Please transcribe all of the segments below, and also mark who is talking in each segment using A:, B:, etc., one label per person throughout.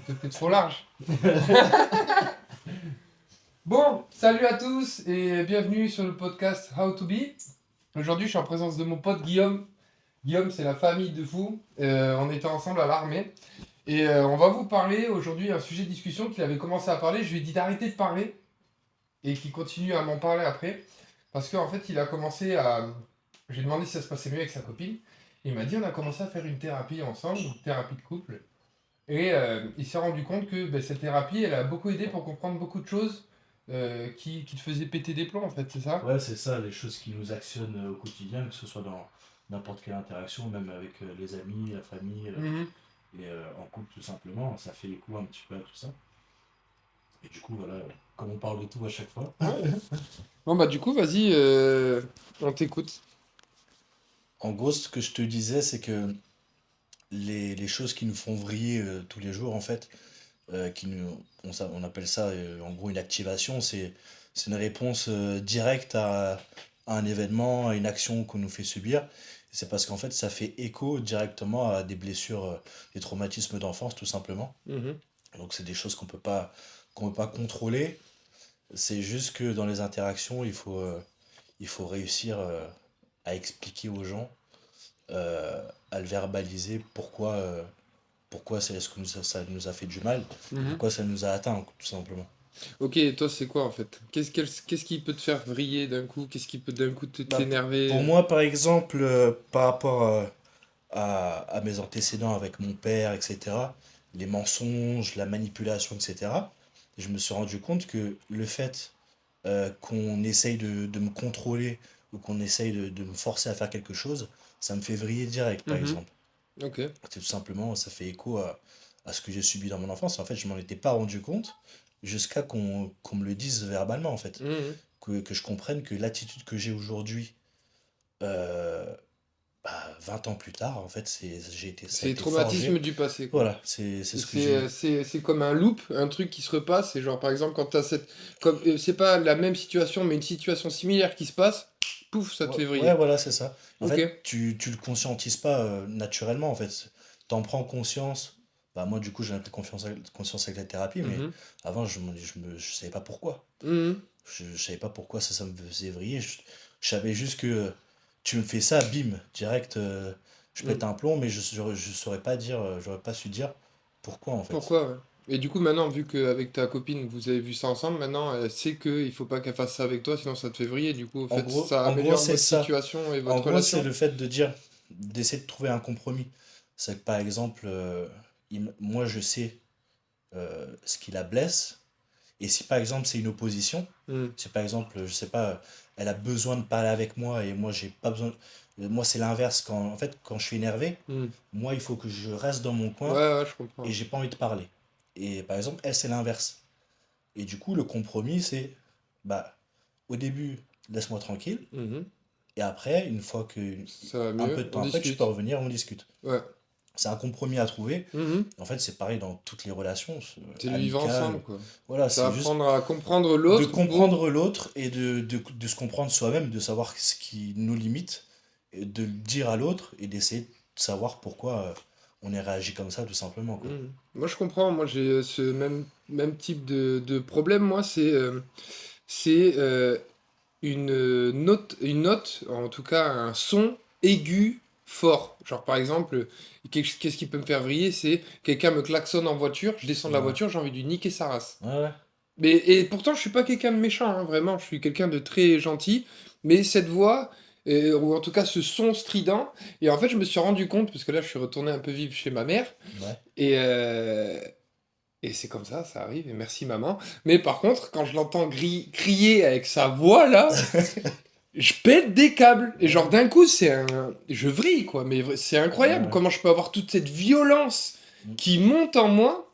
A: C'était trop large. Bon, salut à tous et bienvenue sur le podcast How to Be. Aujourd'hui, je suis en présence de mon pote Guillaume. Guillaume, c'est la famille de fous. On était ensemble à l'armée. Et on va vous parler aujourd'hui un sujet de discussion qu'il avait commencé à parler. Je lui ai dit d'arrêter de parler et qu'il continue à m'en parler après. Parce qu'en fait, il a commencé à... J'ai demandé si ça se passait mieux avec sa copine. Il m'a dit on a commencé à faire une thérapie ensemble, une thérapie de couple. Et il s'est rendu compte que cette thérapie, elle a beaucoup aidé pour comprendre beaucoup de choses qui te faisaient péter des plombs, en fait, c'est ça?
B: Ouais, c'est ça, les choses qui nous actionnent au quotidien, que ce soit dans n'importe quelle interaction, même avec les amis, la famille,
A: Mhm.
B: et en couple tout simplement, ça fait écho un petit peu à tout ça. Et du coup, voilà, comme on parle de tout à chaque fois.
A: Ouais. Bon, bah, du coup, vas-y, on t'écoute.
B: En gros, ce que je te disais, c'est que les choses qui nous font vriller tous les jours, en fait, on appelle ça en gros une activation, c'est une réponse directe à un événement, à une action qu'on nous fait subir. C'est parce qu'en fait, ça fait écho directement à des blessures, des traumatismes d'enfance, tout simplement.
A: Mhm.
B: Donc, c'est des choses qu'on peut pas contrôler. C'est juste que dans les interactions, il faut réussir à expliquer aux gens, à le verbaliser pourquoi c'est ce que ça nous a fait du mal,
A: Mhm.
B: pourquoi ça nous a atteint, tout simplement.
A: Ok, et toi, c'est quoi, en fait? Qu'est-ce qui peut te faire vriller d'un coup? Qu'est-ce qui peut d'un coup
B: Bah,
A: t'énerver?
B: pour moi, par exemple, par rapport à mes antécédents avec mon père, etc., les mensonges, la manipulation, etc., je me suis rendu compte que le fait qu'on essaye de me contrôler ou qu'on essaye de me forcer à faire quelque chose, ça me fait vriller direct, par
A: Mhm.
B: exemple.
A: Ok.
B: C'est tout simplement, ça fait écho à ce que j'ai subi dans mon enfance. En fait, je m'en étais pas rendu compte jusqu'à qu'on me le dise verbalement, en fait.
A: Mhm.
B: Que je comprenne que l'attitude que j'ai aujourd'hui, euh, 20 ans plus tard, en fait, ça
A: C'est
B: a
A: les
B: été
A: traumatismes
B: forgé.
A: du passé, quoi.
B: Voilà, c'est
A: Et
B: ce que j'ai.
A: c'est comme un loop, un truc qui se repasse. C'est genre, par exemple, quand t'as cette... Comme, c'est pas la même situation, mais une situation similaire qui se passe, pouf, ça te
B: Ouais,
A: fait
B: ouais,
A: vriller.
B: voilà, c'est ça. En
A: Ok.
B: fait, tu le conscientises pas naturellement, en fait. T'en prends conscience. Bah, moi, du coup, j'ai un peu conscience avec la thérapie, mais
A: Mhm.
B: avant, je savais pas pourquoi.
A: Mhm.
B: Je savais pas pourquoi ça me faisait vriller. Je savais juste que tu me fais ça, bim, direct, je pète
A: Mhm.
B: un plomb, mais je saurais pas dire, j'aurais pas su dire pourquoi en fait.
A: Pourquoi, ouais. Et du coup, maintenant, vu qu'avec ta copine, vous avez vu ça ensemble, maintenant, elle sait qu'il faut pas qu'elle fasse ça avec toi, sinon ça te fait vriller. Du coup, au fait, ça
B: En gros,
A: améliore
B: c'est
A: votre
B: ça.
A: situation et
B: En
A: votre
B: gros, c'est
A: relation.
B: le fait de dire, d'essayer de trouver un compromis. C'est que par exemple, moi je sais ce qui la blesse, et si par exemple c'est une opposition,
A: Mhm.
B: si par exemple, je sais pas, elle a besoin de parler avec moi et moi j'ai pas besoin. Moi c'est l'inverse. En fait, quand je suis énervé,
A: Mhm.
B: moi il faut que je reste dans mon
A: Ouais,
B: coin
A: ouais, je
B: et
A: comprends.
B: j'ai pas envie de parler. Et par exemple, elle c'est l'inverse. Et du coup, le compromis c'est, bah, au début, laisse-moi tranquille.
A: Mhm.
B: Et après, une fois que,
A: Ça va
B: un peu
A: mieux,
B: de
A: on
B: temps après, tu peux
A: discute.
B: revenir, on discute.
A: Ouais.
B: C'est un compromis à trouver.
A: Mhm.
B: En fait, c'est pareil dans toutes les relations,
A: C'est le vivre
B: amicales.
A: ensemble, quoi.
B: Voilà,
A: C'est
B: c'est juste
A: apprendre à comprendre
B: de
A: l'autre pour...
B: comprendre l'autre et de se comprendre soi-même, de savoir ce qui nous limite, et de le dire à l'autre et d'essayer de savoir pourquoi on est réagi comme ça, tout simplement, quoi.
A: Mhm. Moi, je comprends. Moi, j'ai ce même type de problème. Moi, c'est une note, en tout cas un son aigu fort. Genre par exemple, qu'est-ce qui peut me faire vriller, c'est quelqu'un me klaxonne en voiture, je descends de la
B: Ouais,
A: voiture, j'ai envie de lui niquer sa race.
B: ouais, ouais.
A: Mais, et pourtant, je suis pas quelqu'un de méchant, hein, vraiment, je suis quelqu'un de très gentil, mais cette voix, ou en tout cas ce son strident, et en fait, je me suis rendu compte, parce que là, je suis retourné un peu vivre chez ma mère,
B: Ouais.
A: et, euh, et c'est comme ça arrive, et merci maman. Mais par contre, quand je l'entends crier avec sa voix là, je pète des câbles. Et genre
B: Ouais,
A: d'un coup, c'est un... Je vrille, quoi. Mais c'est incroyable
B: ouais.
A: comment je peux avoir toute cette violence
B: Mm.
A: qui monte en moi.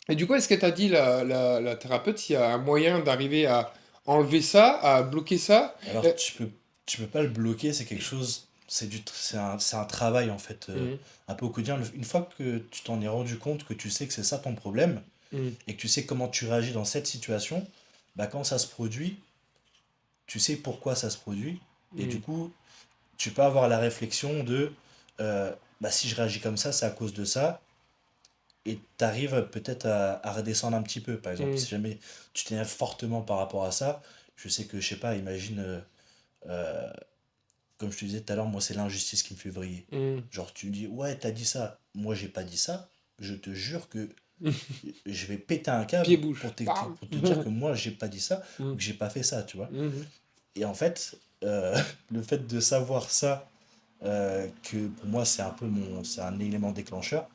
A: Et du coup, est-ce que t'as dit, la thérapeute, s'il y a un moyen d'arriver à enlever ça, à bloquer ça?
B: Alors, tu peux pas le bloquer, c'est quelque chose, c'est un travail, en fait,
A: Mhm,
B: un peu au quotidien. Une fois que tu t'en es rendu compte, que tu sais que c'est ça ton problème,
A: mhm,
B: et que tu sais comment tu réagis dans cette situation, bah quand ça se produit, tu sais pourquoi ça se produit, et du
A: mhm,
B: coup, tu peux avoir la réflexion de bah si je réagis comme ça, c'est à cause de ça, et tu arrives peut-être à redescendre un petit peu. Par exemple,
A: Mm,
B: si jamais tu t'énerves fortement par rapport à ça, je sais que, je sais pas, imagine, euh, comme je te disais tout à l'heure, moi, c'est l'injustice qui me fait vriller.
A: mm.
B: Genre, tu me dis, ouais, t'as dit ça, moi, j'ai pas dit ça, je te jure que je vais péter un câble
A: Pied-bouche. Bam.
B: pour te dire que moi, j'ai pas dit ça ou
A: Mm,
B: que j'ai pas fait ça, tu vois.
A: mm,
B: Et en fait, le fait de savoir ça, que pour moi, c'est un élément déclencheur,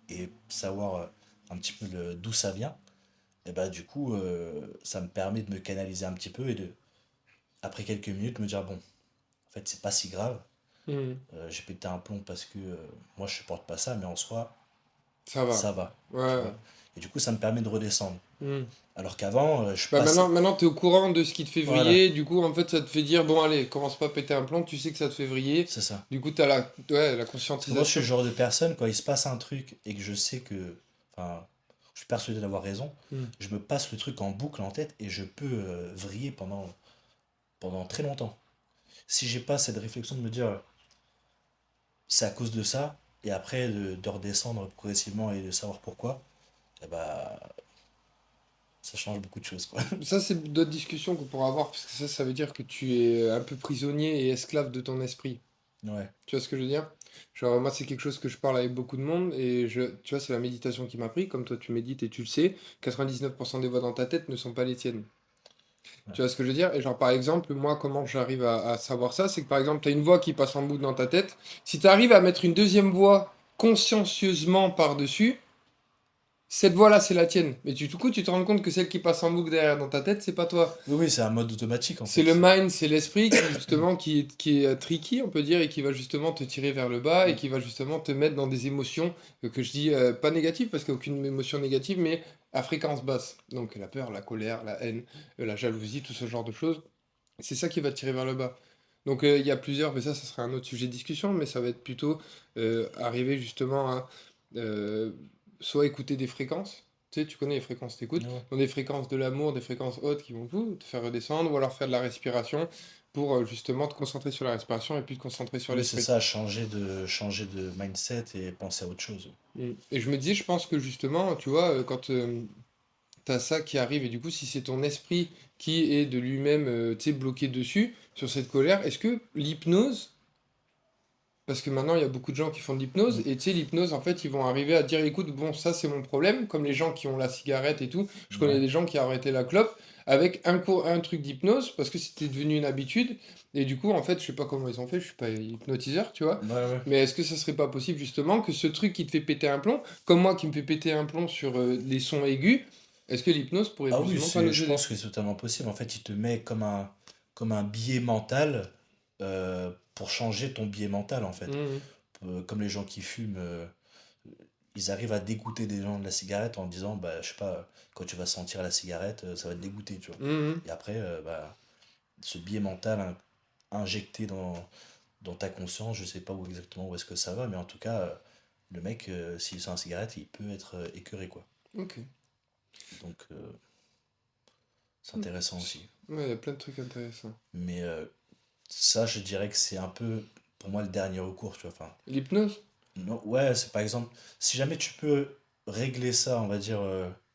B: et savoir un petit peu d'où ça vient, et bah, du coup, ça me permet de me canaliser un petit peu et de, après quelques minutes, me dire, bon, en fait, c'est pas si grave.
A: mm.
B: J'ai pété un plomb parce que moi, je supporte pas ça, mais en soi,
A: Ça va.
B: ça va, tu
A: Ouais.
B: vois. Et du coup, ça me permet de redescendre.
A: Mm.
B: Alors qu'avant, je
A: Bah
B: passais.
A: maintenant tu es au courant de ce qui te fait
B: Voilà,
A: vriller, du coup en fait ça te fait dire bon allez, commence pas à péter un plomb, tu sais que ça te fait vriller,
B: c'est ça.
A: du coup t'as la, ouais, la
B: Parce que moi, je suis le
A: conscientisation.
B: genre de personne, quand il se passe un truc et que je sais que. Enfin, je suis persuadé d'avoir raison,
A: Mm.
B: je me passe le truc en boucle en tête et je peux vriller pendant très longtemps. Si j'ai pas cette réflexion de me dire c'est à cause de ça, et après de redescendre progressivement et de savoir pourquoi, eh bah, ça change beaucoup de choses, quoi.
A: Ça c'est d'autres discussions qu'on pourra avoir, parce que ça veut dire que tu es un peu prisonnier et esclave de ton esprit.
B: Ouais,
A: Tu vois ce que je veux dire? Genre moi c'est quelque chose que je parle avec beaucoup de monde, et tu vois c'est la méditation qui m'a pris, comme toi tu médites et tu le sais, 99% des voix dans ta tête ne sont pas les tiennes.
B: ouais.
A: Tu vois ce que je veux dire? Et genre, par exemple, moi, comment j'arrive à savoir ça? C'est que, par exemple, tu as une voix qui passe en boucle dans ta tête. Si tu arrives à mettre une deuxième voix consciencieusement par-dessus, cette voix-là, c'est la tienne. Mais du coup, tu te rends compte que celle qui passe en boucle derrière dans ta tête, c'est pas toi.
B: Oui, oui, c'est un mode automatique en
A: C'est
B: fait.
A: le mind, c'est l'esprit qui, justement, qui est tricky, on peut dire, et qui va justement te tirer vers le bas et
B: Mm.
A: qui va justement te mettre dans des émotions que je dis pas négatives, parce qu'il n'y a aucune émotion négative, mais à fréquence basse. Donc la peur, la colère, la haine, la jalousie, tout ce genre de choses. C'est ça qui va te tirer vers le bas. Donc il y a plusieurs, mais ça serait un autre sujet de discussion, mais ça va être plutôt arriver justement à euh, soit écouter des fréquences, tu sais, tu connais les fréquences t'écoutes,
B: Ouais.
A: donc des fréquences de l'amour, des fréquences hautes qui vont te faire redescendre, ou alors faire de la respiration pour justement te concentrer sur la respiration et puis te concentrer sur
B: Oui, c'est
A: l'esprit.
B: ça, changer de mindset et penser à autre chose.
A: Mm. Et je me disais, je pense que justement, tu vois, quand t'as ça qui arrive, et du coup, si c'est ton esprit qui est de lui-même, tu sais, bloqué dessus, sur cette colère, est-ce que l'hypnose, parce que maintenant, il y a beaucoup de gens qui font de l'hypnose,
B: Mm.
A: et tu sais, l'hypnose, en fait, ils vont arriver à dire, écoute, bon, ça, c'est mon problème, comme les gens qui ont la cigarette et tout. Je connais
B: Ouais,
A: des gens qui ont arrêté la clope avec un truc d'hypnose, parce que c'était devenu une habitude, et du coup, en fait, je sais pas comment ils ont fait, je suis pas hypnotiseur, tu vois,
B: ouais, ouais.
A: mais est-ce que ça serait pas possible, justement, que ce truc qui te fait péter un plomb, comme moi qui me fait péter un plomb sur les sons aigus, est-ce que l'hypnose pourrait
B: Ah oui,
A: justement pas nous
B: je
A: aider?
B: pense que c'est totalement possible. En fait, il te met comme un biais mental pour changer ton biais mental, en fait.
A: Mhm,
B: Comme les gens qui fument, ils arrivent à dégoûter des gens de la cigarette en disant, bah, je sais pas, quand tu vas sentir la cigarette, ça va te dégoûter, tu vois.
A: mhm.
B: Et après, bah, ce biais mental injecté dans ta conscience, je sais pas exactement où est-ce que ça va, mais en tout cas, le mec, s'il sent la cigarette, il peut être écœuré, quoi.
A: Ok.
B: Donc, c'est
A: Hmm.
B: intéressant aussi.
A: Ouais, il y a plein de trucs intéressants.
B: Mais ça, je dirais que c'est un peu, pour moi, le dernier recours, tu vois. Enfin,
A: L'hypnose?
B: non, ouais, c'est par exemple, si jamais tu peux régler ça, on va dire,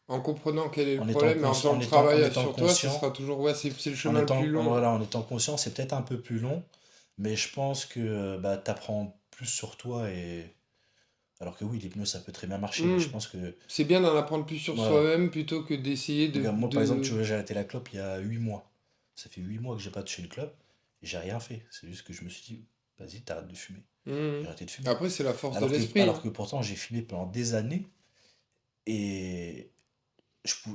A: En comprenant quel est le
B: en étant,
A: problème et en faisant le
B: en
A: travail
B: étant
A: sur toi, ce
B: conscient,
A: sera toujours, ouais, c'est le chemin le plus long.
B: voilà, en étant conscient, c'est peut-être un peu plus long, mais je pense que bah, tu apprends plus sur toi et. Alors que oui, l'hypnose, ça peut très bien marcher, mais
A: Hmm.
B: je pense que.
A: C'est bien d'en apprendre plus sur
B: Voilà.
A: soi-même plutôt que d'essayer
B: Regarde, moi, par exemple, tu vois, j'ai arrêté la clope il y a 8 mois. Ça fait 8 mois que j'ai pas touché une clope et j'ai rien fait. C'est juste que je me suis dit, vas-y, t'arrêtes de fumer.
A: Hmm.
B: J'ai arrêté de fumer.
A: Après, c'est la force de l'esprit,
B: Alors
A: hein.
B: que pourtant, j'ai fumé pendant des années et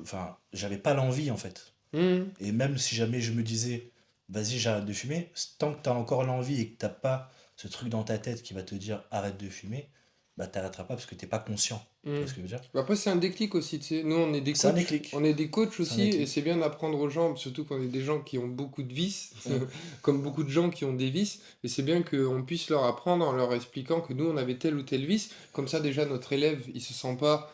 B: enfin, j'avais pas l'envie en fait.
A: Hmm.
B: Et même si jamais je me disais, vas-y, j'arrête de fumer, tant que t'as encore l'envie et que t'as pas ce truc dans ta tête qui va te dire arrête de fumer, bah t'arrêteras pas parce que t'es pas conscient. Tu
A: Hmm.
B: vois ce que je veux dire?
A: Après, c'est un déclic aussi, tu sais. Nous, on est des
B: C'est un
A: coachs.
B: déclic.
A: On est des coachs
B: C'est un
A: aussi, et
B: déclic.
A: c'est bien d'apprendre aux gens, surtout quand on est des gens qui ont beaucoup de vices,
B: Mm.
A: comme beaucoup de gens qui ont des vices, et c'est bien qu'on puisse leur apprendre en leur expliquant que nous, on avait tel ou tel vice. Comme ça, déjà, notre élève, il se sent pas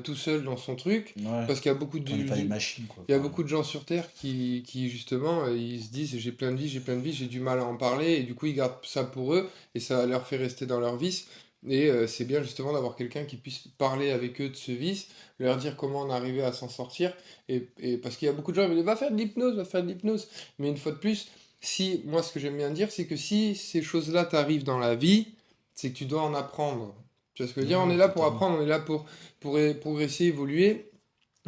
A: tout seul dans son truc,
B: Ouais.
A: parce qu'il y a beaucoup
B: On n'est pas des machines, quoi.
A: il y a
B: Enfin,
A: beaucoup de gens sur Terre qui justement, ils se disent j'ai plein de vies, j'ai du mal à en parler, et du coup ils gardent ça pour eux, et ça leur fait rester dans leur vice, Et c'est bien justement d'avoir quelqu'un qui puisse parler avec eux de ce vice, leur dire comment on arriver à s'en sortir. Et parce qu'il y a beaucoup de gens qui me disent, va faire de l'hypnose, va faire de l'hypnose. Mais une fois de plus, si moi ce que j'aime bien dire, c'est que si ces choses-là t'arrivent dans la vie, c'est que tu dois en apprendre. Tu vois ce que je veux dire? On
B: Ouais,
A: est là pour
B: totalement.
A: apprendre, on est là pour progresser, évoluer.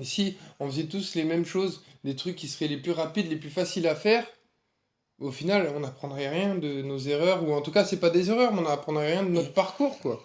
A: Et si on faisait tous les mêmes choses, des trucs qui seraient les plus rapides, les plus faciles à faire, au final, on n'apprendrait rien de nos erreurs, ou en tout cas, c'est pas des erreurs, mais on n'apprendrait rien de notre parcours, quoi.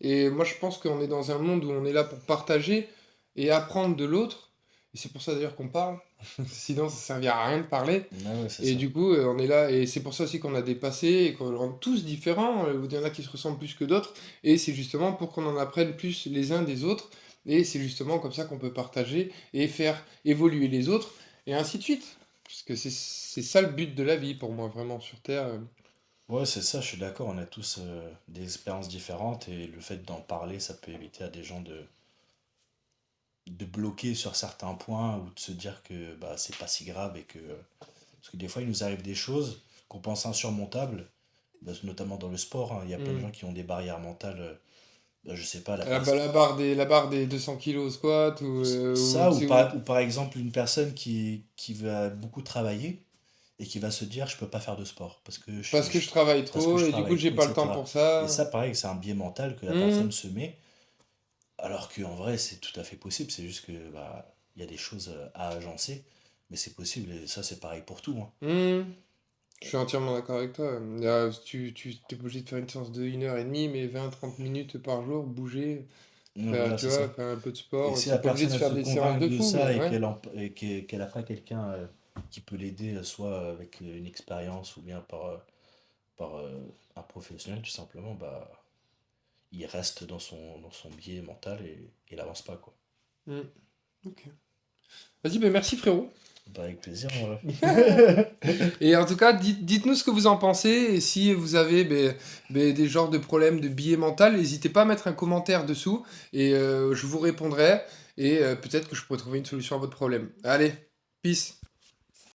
A: Et moi, je pense qu'on est dans un monde où on est là pour partager et apprendre de l'autre. Et c'est pour ça d'ailleurs qu'on parle. Sinon, ça servira à rien de parler.
B: Ah ouais, c'est
A: Et
B: ça.
A: du coup, on est là. Et c'est pour ça aussi qu'on a dépassé et qu'on rend tous différents. Il y en a qui se ressemblent plus que d'autres. Et c'est justement pour qu'on en apprenne plus les uns des autres. Et c'est justement comme ça qu'on peut partager et faire évoluer les autres. Et ainsi de suite. Parce que c'est ça le but de la vie pour moi, vraiment, sur Terre.
B: Ouais, c'est ça, je suis d'accord, on a tous des expériences différentes et le fait d'en parler, ça peut éviter à des gens de bloquer sur certains points ou de se dire que bah, c'est pas si grave et que... Parce que des fois, il nous arrive des choses qu'on pense insurmontables, bah, notamment dans le sport, hein. Il y a plein de
A: Hmm.
B: gens qui ont des barrières mentales, bah, je sais pas,
A: La barre des 200 kilos au squat, ou,
B: Ça,
A: tu sais, ou-
B: ou par exemple une personne qui va beaucoup travailler et qui va se dire je peux pas faire de sport
A: parce que je travaille
B: parce que
A: trop
B: je
A: et du coup
B: travaille
A: j'ai
B: trop,
A: pas le temps
B: etc.
A: pour
B: Et
A: ça.
B: ça, pareil, c'est un biais mental que la personne
A: Hmm,
B: se met, alors qu'en vrai, c'est tout à fait possible. C'est juste que bah, il y a des choses à agencer, mais c'est possible. Et ça, c'est pareil pour tout, hein.
A: hmm. Je suis entièrement d'accord avec toi. Tu t'es obligé de faire une séance de 1h30, mais 20-30 minutes par jour, bouger, faire,
B: Voilà,
A: tu
B: c'est
A: vois,
B: ça.
A: faire un peu de
B: Et
A: sport.
B: si
A: C'est
B: la
A: pas obligé
B: personne,
A: de
B: elle
A: faire
B: se
A: des séances
B: convainc
A: de
B: de
A: fou,
B: ça
A: mais
B: et
A: ouais.
B: qu'elle a pas quelqu'un qui peut l'aider, soit avec une expérience ou bien par un professionnel, tout simplement, bah, il reste dans son biais mental et il avance pas, quoi.
A: Hmm, ok. Vas-y, ben merci frérot.
B: Bah, avec plaisir,
A: Et en tout cas, dites-nous ce que vous en pensez. Et si vous avez des genres de problèmes de biais mental, n'hésitez pas à mettre un commentaire dessous. Et je vous répondrai. Et peut-être que je pourrai trouver une solution à votre problème. Allez, peace.